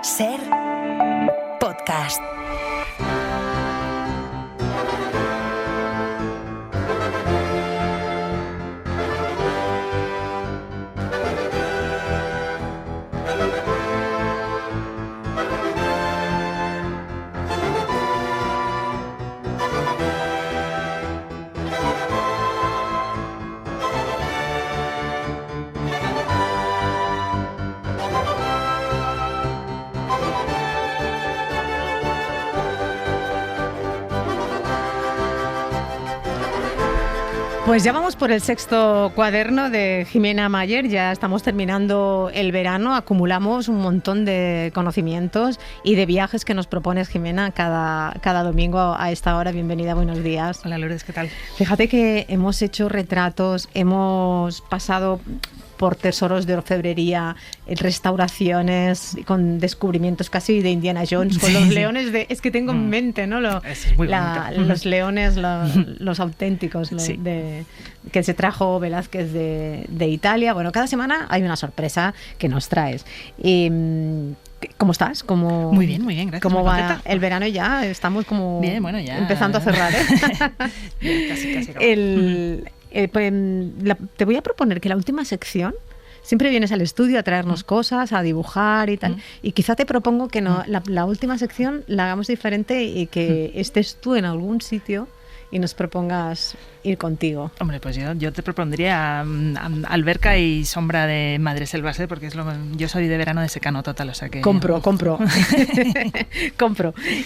Ser podcast. Pues ya vamos por el 6º cuaderno de Jimena Mayer, ya estamos terminando el verano, acumulamos un montón de conocimientos y de viajes que nos propones, Jimena, cada domingo a esta hora. Bienvenida, buenos días. Hola Lourdes, ¿qué tal? Fíjate que hemos hecho retratos, hemos pasado por tesoros de orfebrería, restauraciones, con descubrimientos casi de Indiana Jones, con los leones de... Es que tengo en mente, ¿no? Es muy los leones, los auténticos, sí, que se trajo Velázquez de Italia. Bueno, cada semana hay una sorpresa que nos traes. ¿Cómo estás? Muy bien, gracias. ¿Cómo va el verano ya? Estamos como bien, bueno, ya empezando a cerrar, ¿eh? casi. Te voy a proponer que la última sección, siempre vienes al estudio a traernos cosas, a dibujar y tal, y quizá te propongo que la última sección la hagamos diferente y que estés tú en algún sitio y nos propongas ir contigo. Hombre, pues yo te propondría alberca y sombra de Madreselva, porque yo soy de verano de secano total, o sea que... Compro. Compro.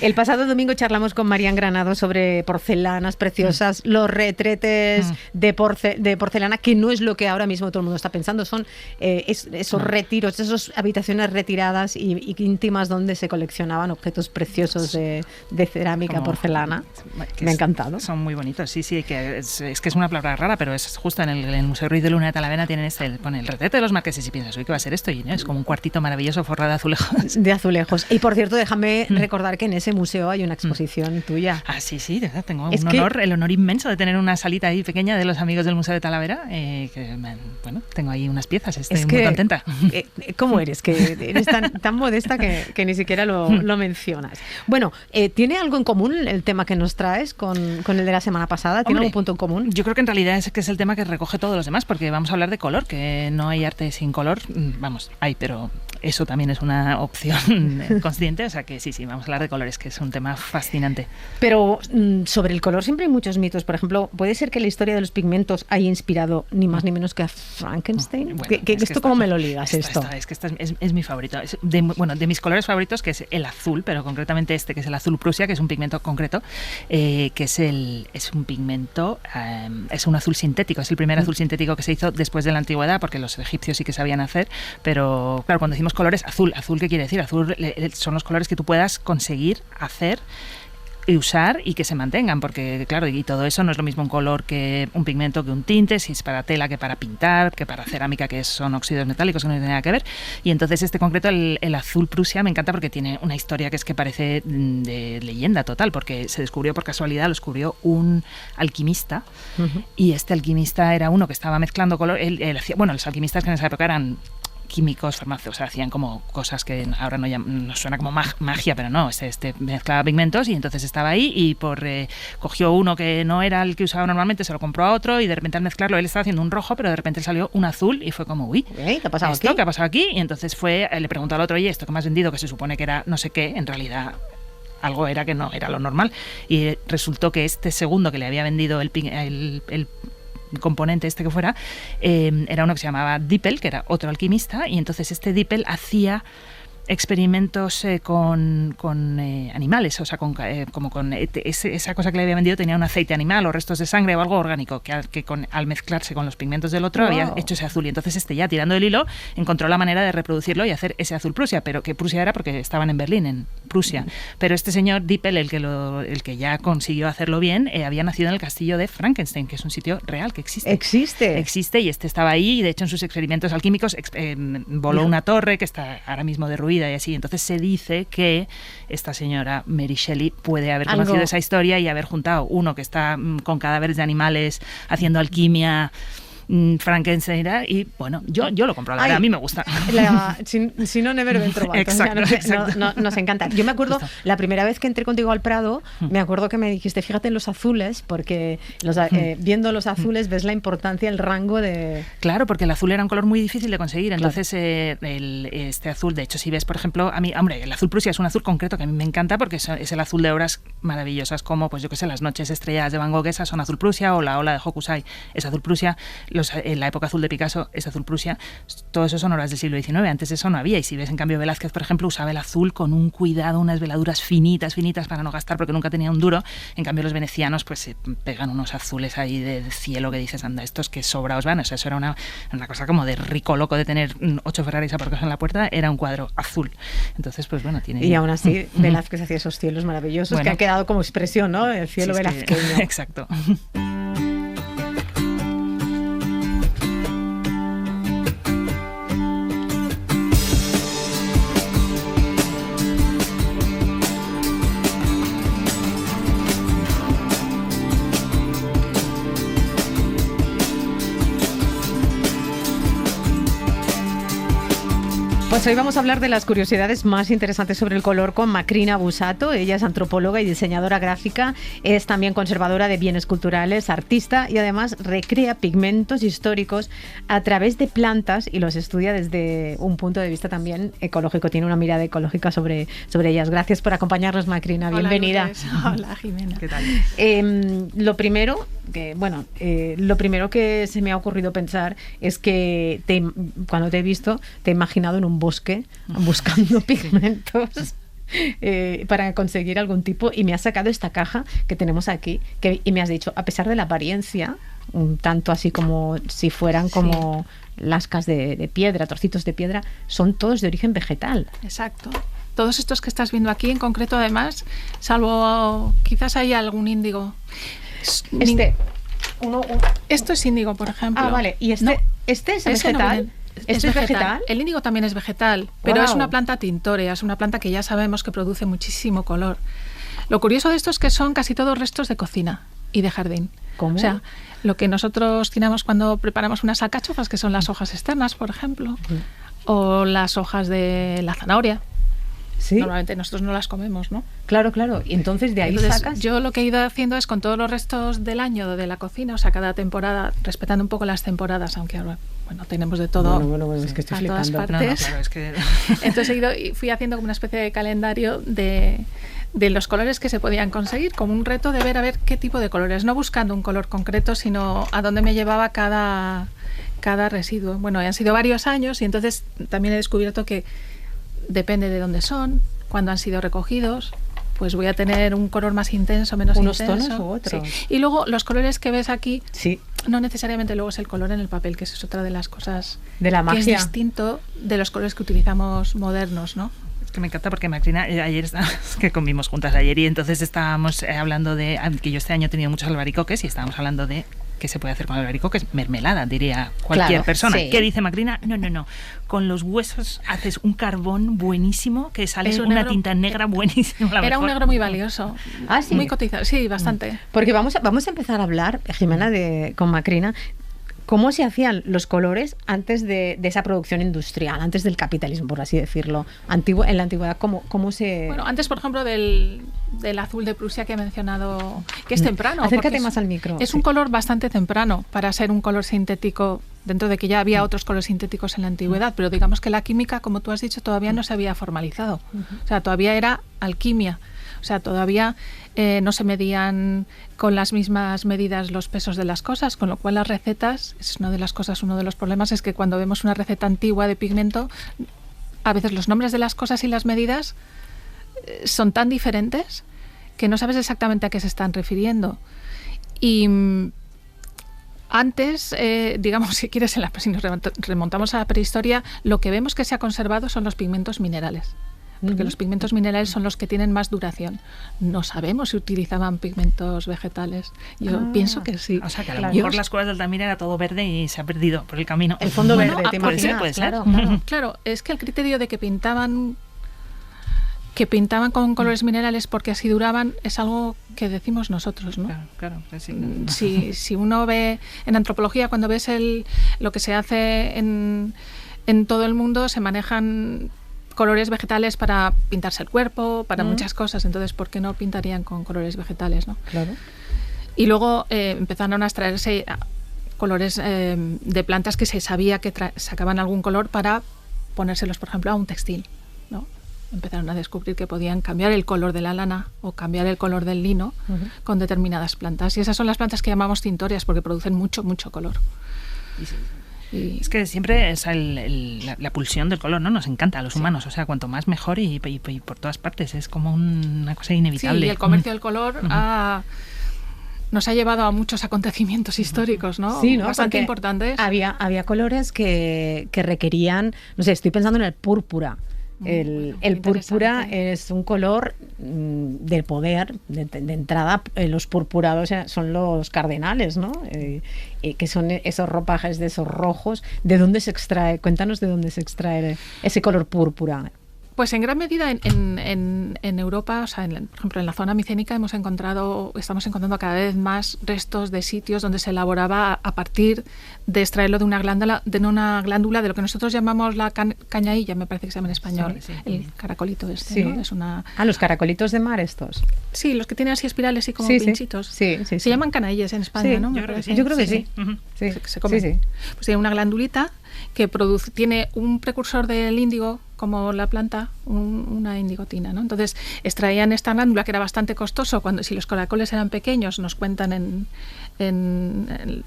El pasado domingo charlamos con Marian Granado sobre porcelanas preciosas, los retretes de porcelana, que no es lo que ahora mismo todo el mundo está pensando, son esos retiros, esas habitaciones retiradas y íntimas donde se coleccionaban objetos preciosos de cerámica, porcelana. Me ha encantado. Son muy bonitos, sí, que es que es una palabra rara, pero es justo en el Museo Ruiz de Luna de Talavera tienen pone el retrete de los marqueses y piensas, ¿qué va a ser esto? Y ¿no? Es como un cuartito maravilloso forrado de azulejos. De azulejos. Y por cierto, déjame recordar que en ese museo hay una exposición tuya. Ah, sí, de verdad, tengo el honor inmenso de tener una salita ahí pequeña de los amigos del Museo de Talavera, tengo ahí unas piezas, estoy muy contenta. ¿Cómo eres? Que eres tan modesta que ni siquiera lo mencionas. Bueno, ¿tiene algo en común el tema que nos traes con el de la semana pasada? ¿Tiene algún punto en común? Yo creo que en realidad es el tema que recoge todos los demás, porque vamos a hablar de color, que no hay arte sin color. Vamos, hay, pero eso también es una opción consciente, o sea que sí, vamos a hablar de colores, que es un tema fascinante. Pero sobre el color siempre hay muchos mitos. Por ejemplo, ¿puede ser que la historia de los pigmentos haya inspirado ni más ni menos que a Frankenstein? ¿Esto cómo me lo ligas? Esta es mi favorito. De mis colores favoritos, que es el azul, pero concretamente que es el azul Prusia, que es un pigmento concreto, que es un pigmento, es un azul sintético, es el primer azul sintético que se hizo después de la antigüedad, porque los egipcios sí que sabían hacer, pero claro, cuando decimos colores, azul, ¿qué quiere decir? Azul son los colores que tú puedas conseguir hacer y usar y que se mantengan, porque claro, y todo eso no es lo mismo un color que un pigmento, que un tinte, si es para tela, que para pintar, que para cerámica, que son óxidos metálicos, que no tiene nada que ver. Y entonces concreto, el azul Prusia, me encanta porque tiene una historia que parece de leyenda total, porque se descubrió por casualidad, lo descubrió un alquimista, y este alquimista era uno que estaba mezclando color, los alquimistas que en esa época eran químicos, farmacéuticos, o sea, hacían como cosas que ahora nos suena como magia, pero no, mezclaba pigmentos y entonces estaba ahí y cogió uno que no era el que usaba normalmente, se lo compró a otro y de repente al mezclarlo él estaba haciendo un rojo, pero de repente salió un azul y fue como, uy, ¿qué ha pasado aquí? ¿Qué ha pasado aquí? Y entonces le preguntó al otro, oye, esto que me has vendido, que se supone que era no sé qué, en realidad algo era que no era lo normal, y resultó que este segundo que le había vendido el componente que fuera, era uno que se llamaba Dippel, que era otro alquimista, y entonces Dippel hacía experimentos con animales, o sea, esa cosa que le había vendido tenía un aceite animal o restos de sangre o algo orgánico que al mezclarse con los pigmentos del otro había hecho ese azul, y entonces ya tirando del hilo encontró la manera de reproducirlo y hacer ese azul Prusia, pero que Prusia era porque estaban en Berlín, en Prusia, pero este señor Dippel, el que ya consiguió hacerlo bien, había nacido en el castillo de Frankenstein, que es un sitio real que existe y estaba ahí, y de hecho en sus experimentos alquímicos voló una torre que está ahora mismo derruida y así. Entonces se dice que esta señora Mary Shelley puede haber conocido esa historia y haber juntado uno que está con cadáveres de animales haciendo alquimia Frankenstein y bueno, yo lo compro, la verdad, a mí me gusta. Si no, never ben trobat. Exacto, nos encanta. Yo me acuerdo, la primera vez que entré contigo al Prado, me acuerdo que me dijiste, fíjate en los azules, porque viendo los azules ves la importancia, el rango de... Claro, porque el azul era un color muy difícil de conseguir, entonces este azul, de hecho, si ves, por ejemplo, a mí, hombre, el azul Prusia es un azul concreto que a mí me encanta porque es el azul de obras maravillosas como, pues yo qué sé, las noches estrelladas de Van Gogh, esas son azul Prusia, o la ola de Hokusai es azul Prusia, en la época azul de Picasso es azul Prusia, todo eso son obras del siglo XIX, antes eso no había, y si ves en cambio Velázquez, por ejemplo, usaba el azul con un cuidado, unas veladuras finitas para no gastar porque nunca tenía un duro, en cambio los venecianos pues se pegan unos azules ahí de cielo que dices, anda, estos que sobraos van, o sea, eso era una cosa como de rico loco de tener 8 Ferraris aparcados en la puerta, era un cuadro azul, entonces pues bueno, tiene... Y aún así Velázquez hacía esos cielos maravillosos que han quedado como expresión, ¿no? El cielo velazqueño. Exacto. Pues hoy vamos a hablar de las curiosidades más interesantes sobre el color con Macrina Bussato. Ella es antropóloga y diseñadora gráfica, es también conservadora de bienes culturales, artista y además recrea pigmentos históricos a través de plantas y los estudia desde un punto de vista también ecológico. Tiene una mirada ecológica sobre ellas. Gracias por acompañarnos, Macrina. Bienvenida. Hola, Jimena. ¿Qué tal? Lo primero que se me ha ocurrido pensar es que cuando te he visto te he imaginado en un bosque buscando pigmentos para conseguir algún tipo, y me has sacado esta caja que tenemos aquí y me has dicho, a pesar de la apariencia un tanto así como si fueran como lascas de piedra, trocitos de piedra, son todos de origen vegetal. Exacto. Todos estos que estás viendo aquí en concreto, además, salvo quizás hay algún índigo. Esto es índigo, por ejemplo. Ah, vale. ¿Y este es vegetal? ¿Este es vegetal? El índigo también es vegetal, pero es una planta tintorea, es una planta que ya sabemos que produce muchísimo color. Lo curioso de esto es que son casi todos restos de cocina y de jardín. ¿Cómo? O sea, lo que nosotros tiramos cuando preparamos unas alcachofas, que son las hojas externas, por ejemplo, o las hojas de la zanahoria. ¿Sí? Normalmente nosotros no las comemos, ¿no? Claro. Y entonces de ahí sacas... Yo lo que he ido haciendo es con todos los restos del año de la cocina, o sea, cada temporada, respetando un poco las temporadas, aunque ahora, bueno, tenemos de todo. Bueno, es que estoy flipando. Todas partes. Claro, es que... Entonces fui haciendo como una especie de calendario de los colores que se podían conseguir, como un reto de ver a ver qué tipo de colores, no buscando un color concreto, sino a dónde me llevaba cada residuo. Bueno, han sido varios años y entonces también he descubierto que depende de dónde son, cuándo han sido recogidos, pues voy a tener un color más intenso, menos intenso. Unos tonos u otros. Sí. Y luego los colores que ves aquí, no necesariamente luego es el color en el papel, que es otra de las cosas de la magia. Que es distinto de los colores que utilizamos modernos, ¿no? Es que me encanta porque Macrina, ayer que comimos juntas ayer y entonces estábamos hablando de que yo este año he tenido muchos albaricoques y estábamos hablando de qué se puede hacer con el albaricoque, mermelada, diría cualquier persona. Sí. ¿Qué dice Macrina? No. Con los huesos haces un carbón buenísimo que sale una tinta negra buenísima. Era un negro muy valioso. Ah, sí. Muy cotizado, sí, bastante. Porque vamos a empezar a hablar, Jimena, con Macrina, cómo se hacían los colores antes de esa producción industrial, antes del capitalismo, por así decirlo. En la antigüedad, ¿cómo se...? Bueno, antes, por ejemplo, del azul de Prusia que he mencionado, que es temprano. Acércate más al micro. Es un color bastante temprano para ser un color sintético, dentro de que ya había otros colores sintéticos en la antigüedad, pero digamos que la química, como tú has dicho, todavía no se había formalizado. O sea, todavía era alquimia. O sea, todavía no se medían con las mismas medidas los pesos de las cosas, con lo cual las recetas, es una de las cosas, uno de los problemas es que cuando vemos una receta antigua de pigmento, a veces los nombres de las cosas y las medidas son tan diferentes que no sabes exactamente a qué se están refiriendo. Y antes, digamos, si quieres, si nos remontamos a la prehistoria, lo que vemos que se ha conservado son los pigmentos minerales. Porque los pigmentos minerales son los que tienen más duración. No sabemos si utilizaban pigmentos vegetales. Yo pienso que sí. O sea, que a lo mejor las cuevas de Altamira era todo verde y se ha perdido por el camino. El fondo verde, ¿te puede imaginas? ser. Claro, es que el criterio de que pintaban que pintaban con colores minerales porque así duraban, es algo que decimos nosotros, ¿no? Claro. Si uno ve en antropología, cuando ves lo que se hace en todo el mundo, se manejan colores vegetales para pintarse el cuerpo, para muchas cosas. Entonces, ¿por qué no pintarían con colores vegetales, no? Claro. Y luego empezaron a extraerse colores de plantas que se sabía que sacaban algún color para ponérselos, por ejemplo, a un textil, ¿no? Empezaron a descubrir que podían cambiar el color de la lana o cambiar el color del lino con determinadas plantas. Y esas son las plantas que llamamos tintorias porque producen mucho color. Es que siempre es la pulsión del color, ¿no? Nos encanta a los humanos, o sea, cuanto más mejor y por todas partes, es como una cosa inevitable. Sí, y el comercio del color nos ha llevado a muchos acontecimientos históricos, ¿no? Sí, ¿no? Bastante Porque importantes. Había colores que requerían, no sé, estoy pensando en el púrpura. El púrpura es un color del poder, de entrada. Los purpurados son los cardenales, ¿no? Que son esos ropajes de esos rojos. ¿De dónde se extrae? Cuéntanos de dónde se extrae ese color púrpura. Pues en gran medida en Europa, o sea, por ejemplo en la zona micénica estamos encontrando cada vez más restos de sitios donde se elaboraba a partir de extraerlo de una glándula, de lo que nosotros llamamos la cañailla, me parece que se llama en español, sí. El caracolito sí. ¿no? Es una... los caracolitos de mar estos. Sí, los que tienen así espirales y como pinchitos. Sí. Se llaman canallas en España, ¿no? Yo creo que sí. Yo creo que sí. Se comen. Sí. Pues tiene una glandulita que tiene un precursor del índigo, como la planta, una indigotina, ¿no? Entonces extraían esta glándula que era bastante costoso. Si los caracoles eran pequeños, nos cuentan en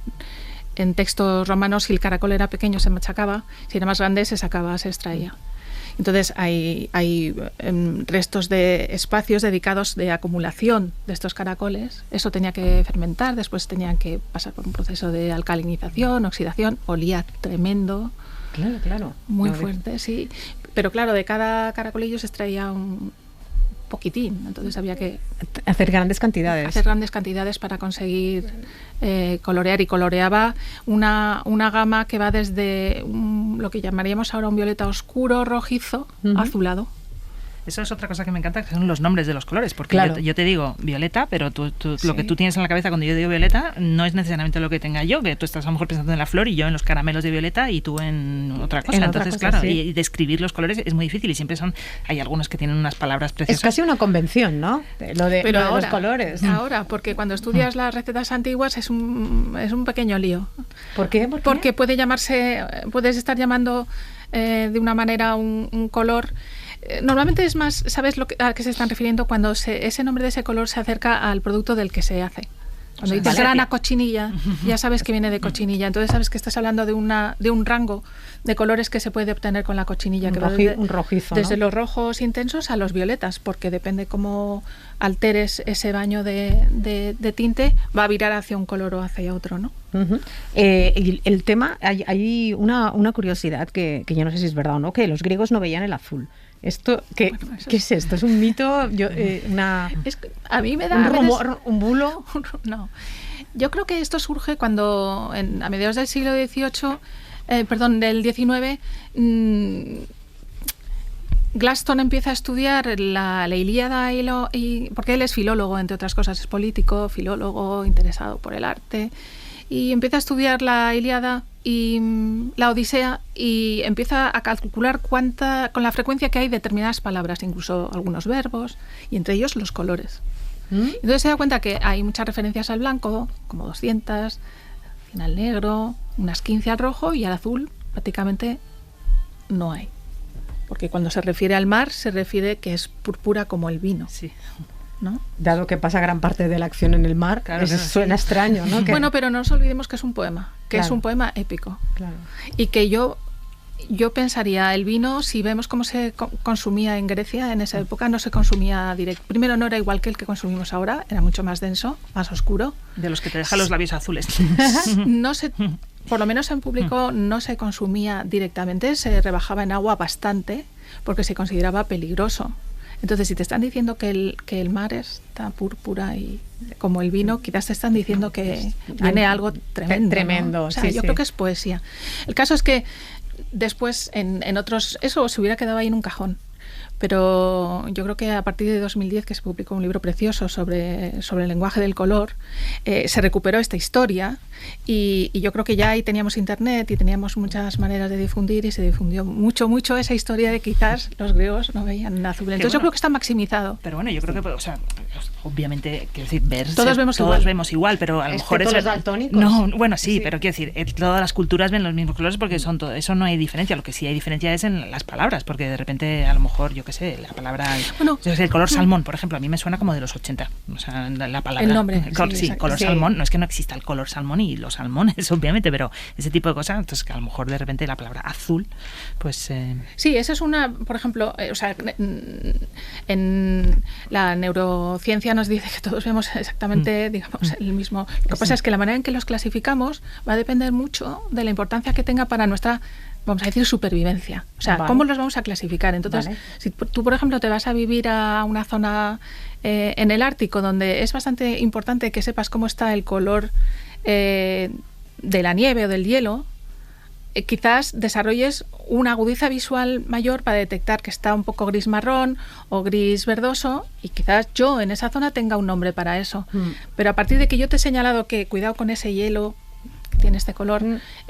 textos romanos, si el caracol era pequeño se machacaba, si era más grande se extraía. Entonces hay restos de espacios dedicados de acumulación de estos caracoles. Eso tenía que fermentar, después tenían que pasar por un proceso de alcalinización, oxidación, olía tremendo. Claro. Muy fuerte, sí. Pero claro, de cada caracolillo se extraía un poquitín, entonces había que hacer grandes cantidades para conseguir colorear, y coloreaba una gama que va desde lo que llamaríamos ahora un violeta oscuro, rojizo, azulado. Eso es otra cosa que me encanta, que son los nombres de los colores, porque claro. yo te digo violeta, pero Sí. lo que tú tienes en la cabeza cuando yo digo violeta no es necesariamente lo que tenga yo, que tú estás a lo mejor pensando en la flor y yo en los caramelos de violeta y tú en otra cosa. Entonces, claro, sí. y describir los colores es muy difícil y siempre hay algunos que tienen unas palabras preciosas. Es casi una convención, ¿no? Lo de los colores. Ahora, porque cuando estudias las recetas antiguas es un pequeño lío. ¿Por qué? Porque puedes estar llamando de una manera un color. Normalmente es más, ¿sabes a qué se están refiriendo cuando ese nombre de ese color se acerca al producto del que se hace? Cuando dices grana cochinilla, ya sabes que viene de cochinilla. Entonces sabes que estás hablando de un rango de colores que se puede obtener con la cochinilla. Un rojizo, desde ¿no? Los rojos intensos a los violetas, porque depende cómo alteres ese baño de tinte, va a virar hacia un color o hacia otro, ¿no? El tema, hay una curiosidad que yo no sé si es verdad o no, que los griegos no veían el azul. ¿Esto qué es esto? ¿Es un mito? A mí me da un rumor, un bulo. No. Yo creo que esto surge cuando a mediados del siglo XVIII, del XIX, Gladstone empieza a estudiar la Ilíada porque él es filólogo, entre otras cosas, es político, filólogo, interesado por el arte, y empieza a estudiar la Ilíada y la Odisea y empieza a calcular con la frecuencia que hay determinadas palabras, incluso algunos verbos, y entre ellos los colores. Entonces se da cuenta que hay muchas referencias al blanco, como 200, 100 al negro, unas 15 al rojo, y al azul prácticamente no hay. Porque cuando se refiere al mar, se refiere que es púrpura como el vino. Sí. ¿No? Dado que pasa gran parte de la acción en el mar, claro, eso suena extraño, ¿no? Bueno, pero no nos olvidemos que es un poema, es un poema épico. Claro. Y que yo pensaría, el vino, si vemos cómo se consumía en Grecia en esa época, no se consumía directo. Primero, no era igual que el que consumimos ahora, era mucho más denso, más oscuro. De los que te dejan los labios azules. Por lo menos en público no se consumía directamente, se rebajaba en agua bastante porque se consideraba peligroso. Entonces, si te están diciendo que el mar está púrpura y como el vino, quizás te están diciendo que viene algo tremendo. ¿No? O sea, yo creo que es poesía. El caso es que después en otros, eso se hubiera quedado ahí en un cajón. pero yo creo que a partir de 2010, que se publicó un libro precioso sobre el lenguaje del color, se recuperó esta historia y yo creo que ya ahí teníamos internet y teníamos muchas maneras de difundir y se difundió mucho esa historia de quizás los griegos no veían azul. Entonces yo creo que está maximizado. Pero bueno, yo creo que, o sea, obviamente, quiero decir, todos vemos igual, pero a lo mejor es los daltónicos. No, bueno, sí, pero quiero decir, todas las culturas ven los mismos colores porque son todo, eso no hay diferencia. Lo que sí hay diferencia es en las palabras, porque de repente a lo mejor, yo qué sé, la palabra, bueno, el color salmón, por ejemplo, a mí me suena como de los 80, o sea, la palabra, el nombre, color salmón, no es que no exista el color salmón y los salmones, obviamente, pero ese tipo de cosas, entonces que a lo mejor de repente la palabra azul, pues sí, esa es una, por ejemplo, o sea, en la neurociencia nos dice que todos vemos exactamente, digamos, el mismo. Lo que pasa es que la manera en que los clasificamos va a depender mucho de la importancia que tenga para nuestra, vamos a decir, supervivencia. O sea, ¿cómo los vamos a clasificar? Entonces, si tú, por ejemplo, te vas a vivir a una zona en el Ártico, donde es bastante importante que sepas cómo está el color de la nieve o del hielo, quizás desarrolles una agudeza visual mayor para detectar que está un poco gris marrón o gris verdoso, y quizás yo en esa zona tenga un nombre para eso. Pero a partir de que yo te he señalado que cuidado con ese hielo que tiene este color,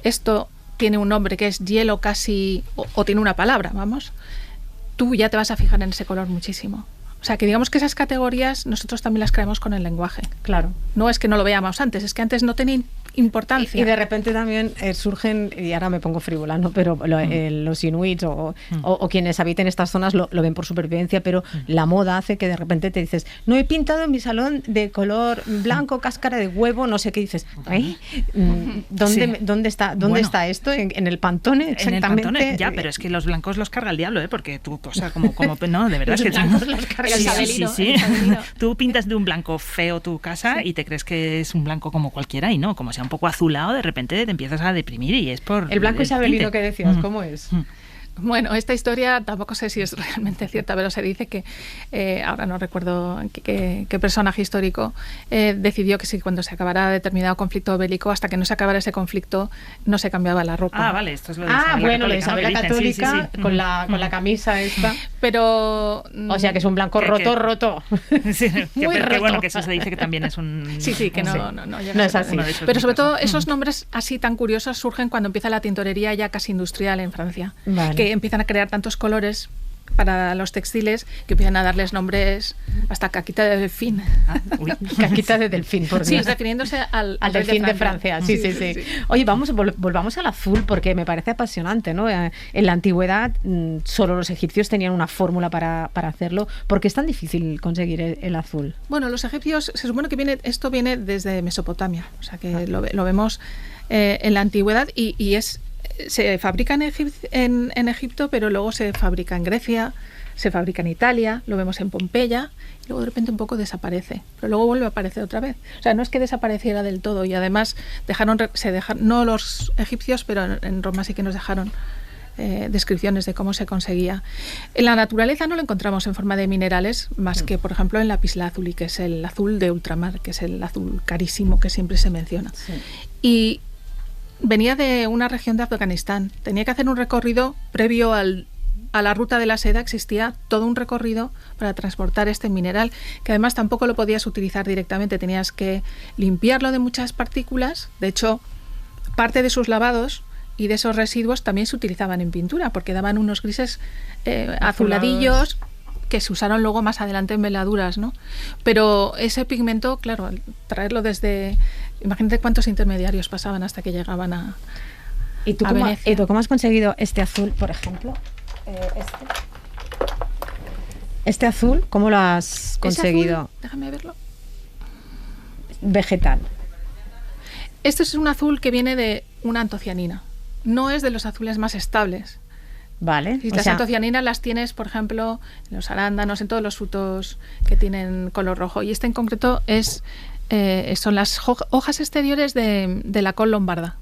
esto tiene un nombre que es hielo casi, o tiene una palabra, vamos, tú ya te vas a fijar en ese color muchísimo. O sea, que digamos que esas categorías nosotros también las creamos con el lenguaje. Claro. No es que no lo veamos antes, es que antes no tenían importancia. Y de repente también surgen, y ahora me pongo frívola, ¿no? Pero los inuits o quienes habiten estas zonas lo ven por supervivencia, pero la moda hace que de repente te dices, no he pintado en mi salón de color blanco, cáscara de huevo, no sé qué, dices, ¿eh? ¿Dónde está esto? ¿En el Pantone? Exactamente. En el Pantone, ya, pero es que los blancos los carga el diablo, ¿eh? Porque tú, o sea, como no, de verdad los es que blancos los carga el sí. Tú pintas de un blanco feo tu casa y te crees que es un blanco como cualquiera, y no, como sea un poco azulado, de repente te empiezas a deprimir y es por el blanco isabelino tinte. que decías, ¿cómo es? Bueno, esta historia tampoco sé si es realmente cierta, pero se dice que, ahora no recuerdo qué personaje histórico decidió que si cuando se acabara determinado conflicto bélico, hasta que no se acabara ese conflicto, no se cambiaba la ropa. Ah, vale, esto es lo de Isabel bueno, la Isabel la Católica, sí. Con la camisa esta. Pero... O sea, que es un blanco roto. Sí, muy roto. Bueno, que eso se dice que también es un... Sí, que no es así. Pero sobre todo esos nombres así tan curiosos surgen cuando empieza la tintorería ya casi industrial en Francia. Vale. Que empiezan a crear tantos colores para los textiles que empiezan a darles nombres hasta caquita de delfín. Caquita de delfín, por Dios. Sí, refiriéndose al delfín de Francia. Sí. Oye, volvamos al azul, porque me parece apasionante, ¿no? En la antigüedad solo los egipcios tenían una fórmula para hacerlo. ¿Por qué es tan difícil conseguir el azul? Bueno, los egipcios, se supone que esto viene desde Mesopotamia, o sea que lo vemos en la antigüedad y se fabrica en Egipto, pero luego se fabrica en Grecia, se fabrica en Italia, lo vemos en Pompeya, y luego de repente un poco desaparece, pero luego vuelve a aparecer otra vez. O sea, no es que desapareciera del todo, y además no los egipcios, pero en Roma sí que nos dejaron descripciones de cómo se conseguía. En la naturaleza no lo encontramos en forma de minerales, más que, por ejemplo, en lapislázuli, que es el azul de ultramar, que es el azul carísimo que siempre se menciona. Sí. Y venía de una región de Afganistán. Tenía que hacer un recorrido previo a la ruta de la seda. Existía todo un recorrido para transportar este mineral, que además tampoco lo podías utilizar directamente. Tenías que limpiarlo de muchas partículas. De hecho, parte de sus lavados y de esos residuos también se utilizaban en pintura, porque daban unos grises azuladillos que se usaron luego más adelante en veladuras, ¿no? Pero ese pigmento, claro, al traerlo desde... Imagínate cuántos intermediarios pasaban hasta que llegaban a Venecia. ¿Y tú cómo has conseguido este azul, por ejemplo? Este azul, ¿cómo lo has conseguido? Azul, déjame verlo. Vegetal. Este es un azul que viene de una antocianina. No es de los azules más estables. Vale. Y las antocianinas las tienes, por ejemplo, en los arándanos, en todos los frutos que tienen color rojo. Y este en concreto son las hojas exteriores de la col lombarda.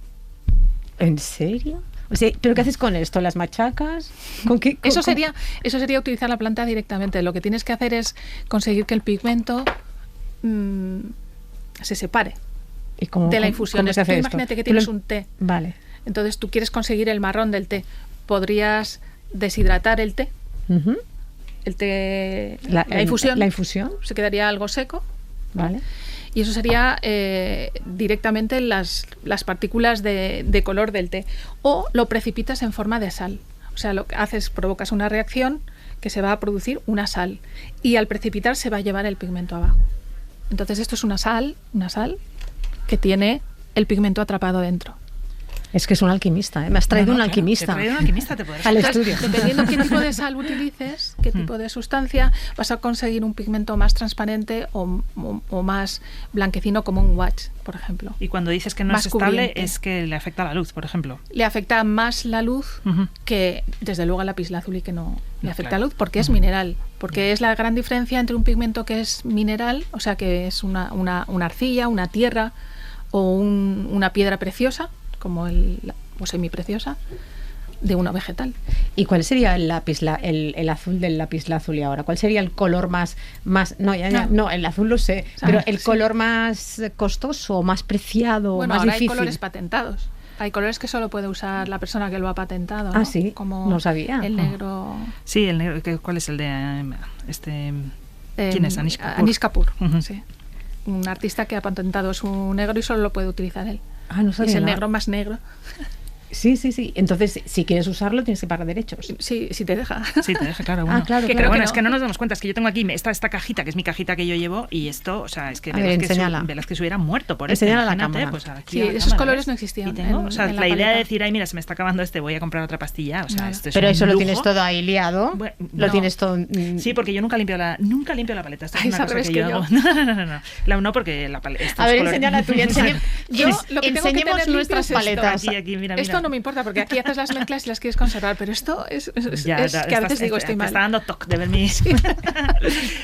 ¿En serio? O sea, ¿pero qué haces con esto? ¿Las machacas? ¿Con qué? Eso sería utilizar la planta directamente. Lo que tienes que hacer es conseguir que el pigmento se separe de la infusión. ¿Cómo se hace esto? Imagínate que tienes un té. Vale. Entonces tú quieres conseguir el marrón del té. Podrías deshidratar el té el té, la infusión se quedaría algo seco. Vale. Y eso sería directamente las partículas de color del té. O lo precipitas en forma de sal. O sea, lo que haces, provocas una reacción que se va a producir una sal. Y al precipitar se va a llevar el pigmento abajo. Entonces esto es una sal que tiene el pigmento atrapado dentro. Es que es un alquimista, ¿eh? Me has traído un alquimista. Te he traído un alquimista, te puedes al estudio. Dependiendo qué tipo de sal utilices, qué tipo de sustancia, vas a conseguir un pigmento más transparente o más blanquecino, como un watch, por ejemplo. Y cuando dices que no más es estable, cubriente. es que le afecta la luz, por ejemplo. Le afecta más la luz que, desde luego, al lapislázuli, que no le afecta claro. la luz, porque es mineral. Porque es la gran diferencia entre un pigmento que es mineral, o sea, que es una arcilla, una tierra o una piedra preciosa, como o semipreciosa, de una vegetal. ¿Y cuál sería el azul del lapislázuli ahora? ¿Cuál sería el color más no, el azul lo sé, pero el color más costoso, más preciado, bueno, más ahora difícil? hay colores patentados. Hay colores que solo puede usar la persona que lo ha patentado, ¿no? Ah, sí, como no sabía. El negro. Sí, el negro. ¿Cuál es el de ¿quién es? Anish Kapoor. Anish Kapoor, sí. Un artista que ha patentado su negro y solo lo puede utilizar él. Ah, no sabía. Es el nada. negro más negro. Sí. Entonces, si quieres usarlo, tienes que pagar derechos. Sí, si te deja. Sí, te deja, claro. Bueno. claro. Pero bueno, que es que no nos damos cuenta. Es que yo tengo aquí esta cajita, que es mi cajita que yo llevo, y esto, o sea, es que Velázquez hubiera muerto por esto. Enséñala a la Imagínate, cámara. pues aquí Sí, a la esos cámara, colores ¿ves? no existían. Y tengo, o sea, en la idea de paleta. decir, ay, mira, se me está acabando voy a comprar otra pastilla. O sea, esto es Pero un eso lo lujo. tienes todo ahí liado. Bueno, Lo no. tienes todo. Sí, porque yo nunca limpio la paleta. Esto es una al cosa revés que que yo yo. hago. No, porque la paleta. A ver, enseñala la tuya. Yo lo que tengo que Enseñemos tener nuestras limpio es esto. paletas. Aquí, mira. Esto no me importa, porque aquí haces las mezclas y las quieres conservar, pero esto es que a veces digo estoy Me mal. está dando toque de ver mi...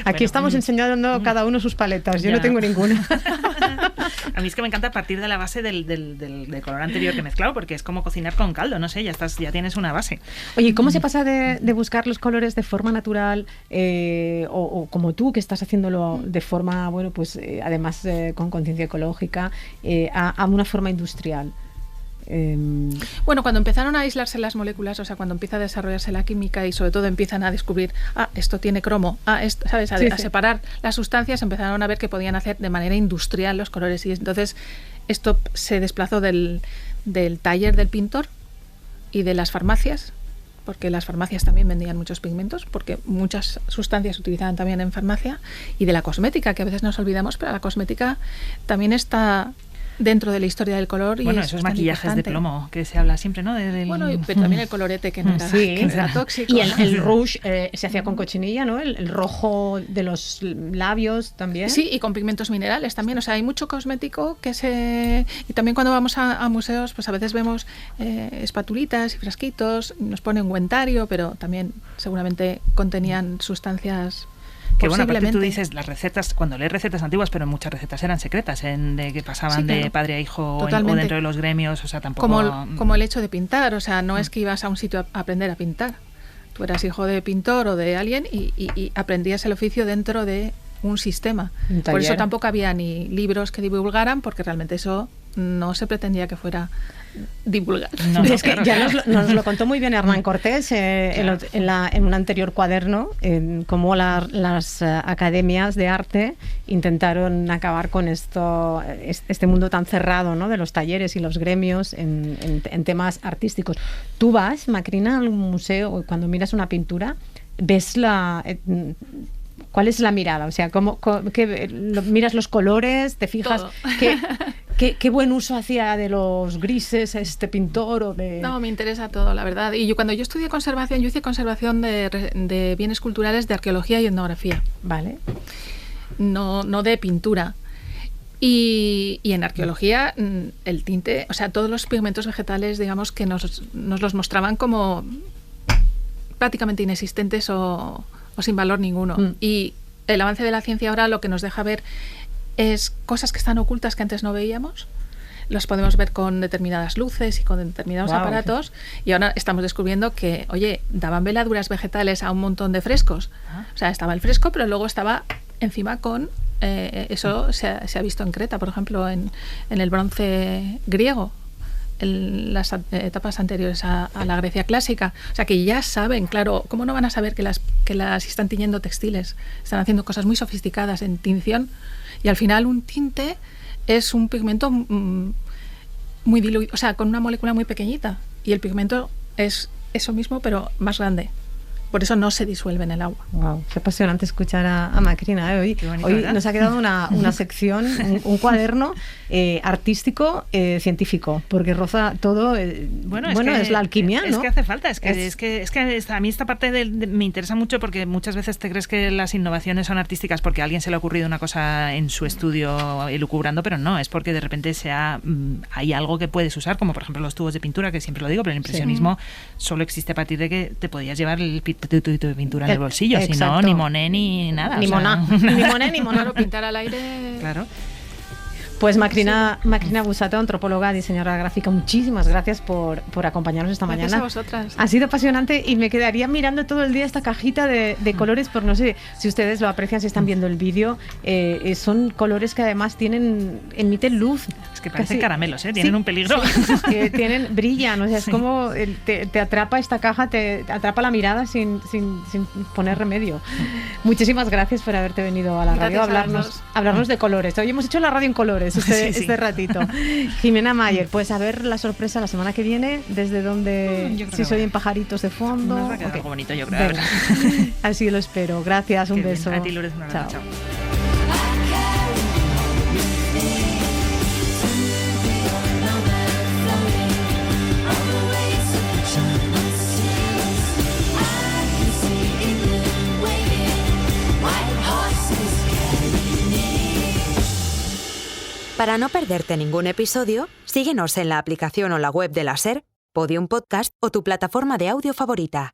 Aquí estamos enseñando cada uno sus paletas. Yo Ya. no tengo ninguna. A mí es que me encanta partir de la base del color anterior que he mezclado, porque es como cocinar con caldo, no sé, ya tienes una base. Oye, ¿cómo se pasa de buscar los colores de forma natural o como tú, que estás haciéndolo de forma, bueno, pues además con conciencia ecológica, a una forma industrial? Bueno, cuando empezaron a aislarse las moléculas, o sea, cuando empieza a desarrollarse la química y sobre todo empiezan a descubrir, esto tiene cromo, esto, ¿sabes? A separar las sustancias, empezaron a ver que podían hacer de manera industrial los colores y entonces esto se desplazó del taller del pintor y de las farmacias, porque las farmacias también vendían muchos pigmentos, porque muchas sustancias se utilizaban también en farmacia, y de la cosmética, que a veces nos olvidamos, pero la cosmética también está dentro de la historia del color. Bueno, y esos tan maquillajes importante. de plomo que se habla siempre, ¿no? Bueno, pero también el colorete que no era tóxico. Y el rouge se hacía con cochinilla, ¿no? El rojo de los labios también. Sí, y con pigmentos minerales también. O sea, hay mucho cosmético que se... Y también cuando vamos a museos, pues a veces vemos espatulitas y frasquitos, nos pone ungüentario, pero también seguramente contenían sustancias... Que bueno, aparte tú dices las recetas, cuando lees recetas antiguas, pero muchas recetas eran secretas, de que pasaban de padre a hijo o dentro de los gremios, o sea, tampoco... Como el hecho de pintar, o sea, no es que ibas a un sitio a aprender a pintar. Tú eras hijo de pintor o de alguien y aprendías el oficio dentro de un sistema. Por eso tampoco había ni libros que divulgaran, porque realmente eso no se pretendía que fuera divulgar. No, es que ya nos lo contó muy bien Hernán Cortés en un anterior cuaderno, cómo las academias de arte intentaron acabar con este mundo tan cerrado, ¿no? De los talleres y los gremios en temas artísticos. Tú vas, Macrina, a un museo, cuando miras una pintura, ves ¿cuál es la mirada? O sea, miras los colores, te fijas qué buen uso hacía de los grises este pintor o de... No, me interesa todo, la verdad. Y cuando yo estudié conservación, yo hice conservación de bienes culturales de arqueología y etnografía. Vale. No de pintura. Y en arqueología el tinte, o sea, todos los pigmentos vegetales, digamos, que nos los mostraban como prácticamente inexistentes o sin valor ninguno. Y el avance de la ciencia ahora lo que nos deja ver es cosas que están ocultas que antes no veíamos. Los podemos ver con determinadas luces y con determinados aparatos. Y ahora estamos descubriendo que, oye, daban veladuras vegetales a un montón de frescos. O sea, estaba el fresco, pero luego estaba encima con... eso se ha visto en Creta, por ejemplo, en el bronce griego. las etapas anteriores a la Grecia clásica. O sea, que ya saben, claro, ¿cómo no van a saber que las están tiñendo textiles? Están haciendo cosas muy sofisticadas en tinción, y al final un tinte es un pigmento muy diluido, o sea, con una molécula muy pequeñita, y el pigmento es eso mismo, pero más grande. Por eso no se disuelve en el agua. Wow, es apasionante escuchar a Macrina. Hoy ¿verdad? nos ha quedado una sección, un cuaderno artístico, científico, porque roza todo. Es la alquimia, ¿no? Es que hace falta. Es que a mí esta parte me interesa mucho, porque muchas veces te crees que las innovaciones son artísticas porque a alguien se le ha ocurrido una cosa en su estudio elucubrando, pero no, es porque de repente hay algo que puedes usar, como por ejemplo los tubos de pintura, que siempre lo digo, pero el impresionismo solo existe a partir de que te podías llevar el de pintura en el bolsillo, si no, ni Monet ni nada. Ni Monet ni Monet. Claro, pintar al aire. Claro. Pues Macrina Bussato, antropóloga, diseñadora gráfica, muchísimas gracias por acompañarnos esta Gracias mañana. a vosotras. Ha sido apasionante y me quedaría mirando todo el día esta cajita de colores, porque no sé si ustedes lo aprecian, si están viendo el vídeo. Son colores que además emiten luz. Es que parecen casi caramelos, tienen un peligro. Brillan, o sea, es como te atrapa esta caja, te atrapa la mirada sin poner remedio. Muchísimas gracias por haberte venido a la radio a hablarnos de colores. Hoy hemos hecho la radio en colores este ratito. Jimena Mayer, pues a ver la sorpresa la semana que viene, desde donde, si soy en pajaritos de fondo. Nos va a quedar algo bonito, yo creo. Así lo espero. Gracias, un beso. A ti, Lourdes, un abrazo. Chao. Para no perderte ningún episodio, síguenos en la aplicación o la web de la SER, Podium Podcast o tu plataforma de audio favorita.